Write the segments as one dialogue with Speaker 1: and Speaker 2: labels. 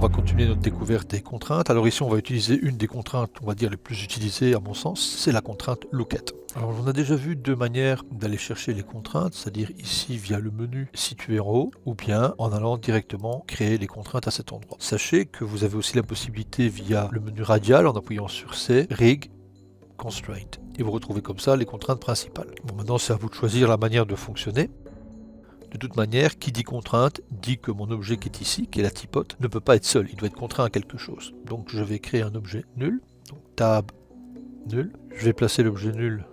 Speaker 1: va continuer notre découverte des contraintes. Alors ici, on va utiliser une des contraintes, on va dire les plus utilisées à mon sens, c'est la contrainte Lookit. Alors on a déjà vu deux manières d'aller chercher les contraintes, c'est-à-dire ici via le menu situé en haut, ou bien en allant directement créer les contraintes à cet endroit. Sachez que vous avez aussi la possibilité via le menu radial, en appuyant sur C, Rig, Constraint. Et vous retrouvez comme ça les contraintes principales. Bon, maintenant c'est à vous de choisir la manière de fonctionner. De toute manière, qui dit contrainte, dit que mon objet qui est ici, qui est la typote, ne peut pas être seul, il doit être contraint à quelque chose. Donc je vais créer un objet nul, donc tab nul. Je vais placer l'objet nul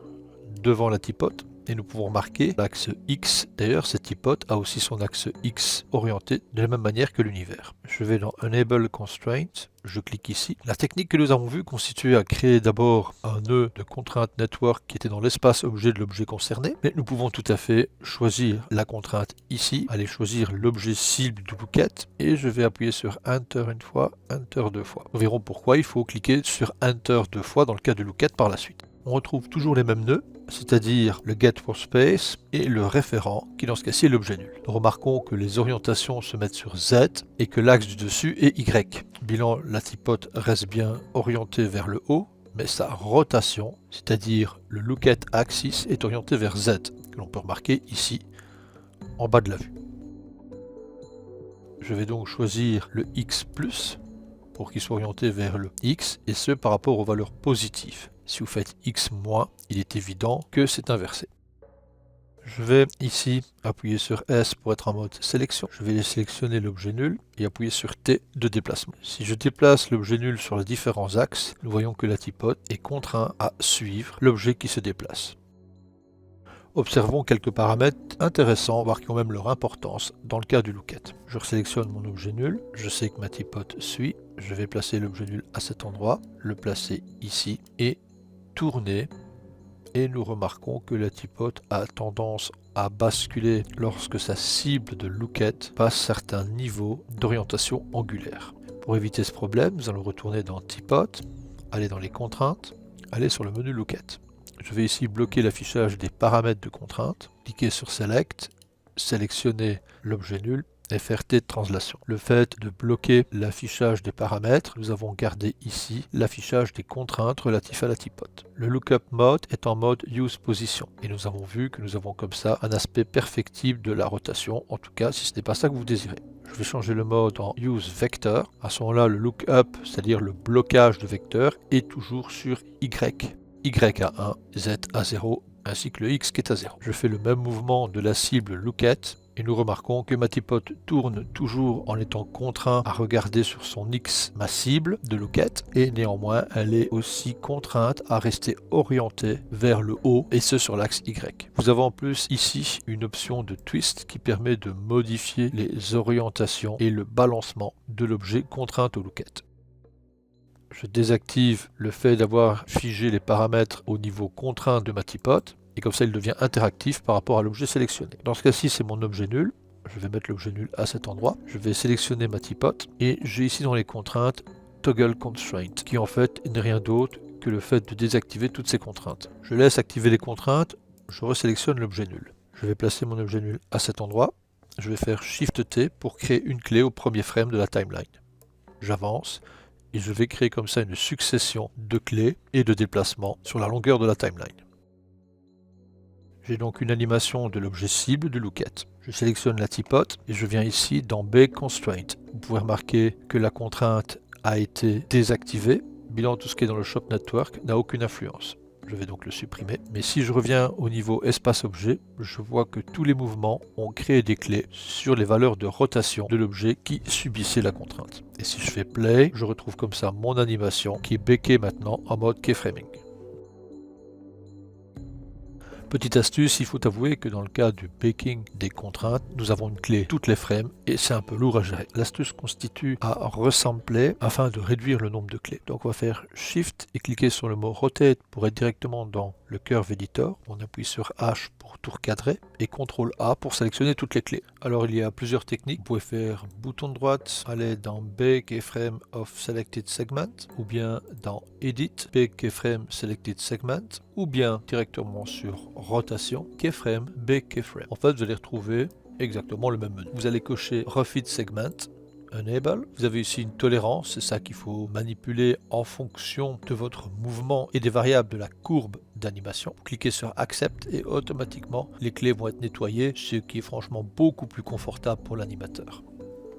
Speaker 1: devant la typote, et nous pouvons remarquer l'axe X. D'ailleurs, cette typote a aussi son axe X orienté de la même manière que l'univers. Je vais dans Enable Constraint, je clique ici. La technique que nous avons vue consistait à créer d'abord un nœud de contrainte network qui était dans l'espace objet de l'objet concerné, mais nous pouvons tout à fait choisir la contrainte ici, aller choisir l'objet cible du Lookit, et je vais appuyer sur Enter une fois, Enter deux fois. Nous verrons pourquoi il faut cliquer sur Enter deux fois dans le cas de Lookit par la suite. On retrouve toujours les mêmes nœuds, c'est-à-dire le getWorkspace et le référent, qui dans ce cas-ci est l'objet nul. Nous remarquons que les orientations se mettent sur Z et que l'axe du dessus est Y. Bilan, la typote reste bien orientée vers le haut, mais sa rotation, c'est-à-dire le Lookit Axis, est orienté vers Z, que l'on peut remarquer ici, en bas de la vue. Je vais donc choisir le X+, pour qu'il soit orienté vers le X, et ce par rapport aux valeurs positives. Si vous faites X-, il est évident que c'est inversé. Je vais ici appuyer sur S pour être en mode sélection. Je vais sélectionner l'objet nul et appuyer sur T de déplacement. Si je déplace l'objet nul sur les différents axes, nous voyons que la typote est contrainte à suivre l'objet qui se déplace. Observons quelques paramètres intéressants, voire qui ont même leur importance dans le cas du Lookit. Je sélectionne mon objet nul, je sais que ma typote suit, je vais placer l'objet nul à cet endroit, le placer ici et tourner, et nous remarquons que la typote a tendance à basculer lorsque sa cible de Lookit passe certains niveaux d'orientation angulaire. Pour éviter ce problème, nous allons retourner dans Typote, aller dans les contraintes, aller sur le menu Lookit. Je vais ici bloquer l'affichage des paramètres de contrainte, cliquer sur Select, sélectionner l'objet nul et faire T de translation. Le fait de bloquer l'affichage des paramètres, nous avons gardé ici l'affichage des contraintes relatifs à la typote. Le Lookup Mode est en mode Use Position et nous avons vu que nous avons comme ça un aspect perfectible de la rotation, en tout cas si ce n'est pas ça que vous désirez. Je vais changer le mode en Use Vector. À ce moment-là, le Lookup, c'est-à-dire le blocage de vecteur, est toujours sur Y. Y à 1, Z à 0, ainsi que le X qui est à 0. Je fais le même mouvement de la cible Lookit et nous remarquons que ma typote tourne toujours en étant contraint à regarder sur son X ma cible de Lookit et néanmoins elle est aussi contrainte à rester orientée vers le haut et ce sur l'axe Y. Vous avez en plus ici une option de twist qui permet de modifier les orientations et le balancement de l'objet contraint au Lookit. Je désactive le fait d'avoir figé les paramètres au niveau contraint de ma typote et comme ça il devient interactif par rapport à l'objet sélectionné. Dans ce cas-ci c'est mon objet nul, je vais mettre l'objet nul à cet endroit, je vais sélectionner ma typote et j'ai ici dans les contraintes Toggle Constraint qui en fait n'est rien d'autre que le fait de désactiver toutes ces contraintes. Je laisse activer les contraintes, je resélectionne l'objet nul. Je vais placer mon objet nul à cet endroit, je vais faire Shift T pour créer une clé au premier frame de la timeline. J'avance et je vais créer comme ça une succession de clés et de déplacements sur la longueur de la timeline. J'ai donc une animation de l'objet cible du Lookit. Je sélectionne la typote et je viens ici dans Bake Constraint. Vous pouvez remarquer que la contrainte a été désactivée. Bilan, tout ce qui est dans le Shop Network n'a aucune influence. Je vais donc le supprimer. Mais si je reviens au niveau espace objet, je vois que tous les mouvements ont créé des clés sur les valeurs de rotation de l'objet qui subissait la contrainte. Et si je fais play, je retrouve comme ça mon animation qui est bakée maintenant en mode keyframing. Petite astuce, il faut avouer que dans le cas du baking des contraintes, nous avons une clé toutes les frames et c'est un peu lourd à gérer. L'astuce consiste à resampler afin de réduire le nombre de clés. Donc on va faire Shift et cliquer sur le mot Rotate pour être directement dans le Curve Editor. On appuie sur H pour tout recadrer et CTRL A pour sélectionner toutes les clés. Alors il y a plusieurs techniques. Vous pouvez faire bouton de droite, aller dans Bake Keyframe of Selected Segment ou bien dans Edit, Bake Keyframe Selected Segment ou bien directement sur Rotation, Keyframe, Bake Keyframe. En fait, vous allez retrouver exactement le même menu. Vous allez cocher Refit Segment Enable. Vous avez ici une tolérance, c'est ça qu'il faut manipuler en fonction de votre mouvement et des variables de la courbe d'animation. Cliquez sur Accept et automatiquement les clés vont être nettoyées, ce qui est franchement beaucoup plus confortable pour l'animateur.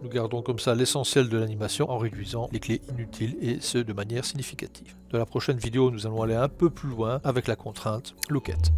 Speaker 1: Nous gardons comme ça l'essentiel de l'animation en réduisant les clés inutiles et ce de manière significative. Dans la prochaine vidéo, nous allons aller un peu plus loin avec la contrainte Look At.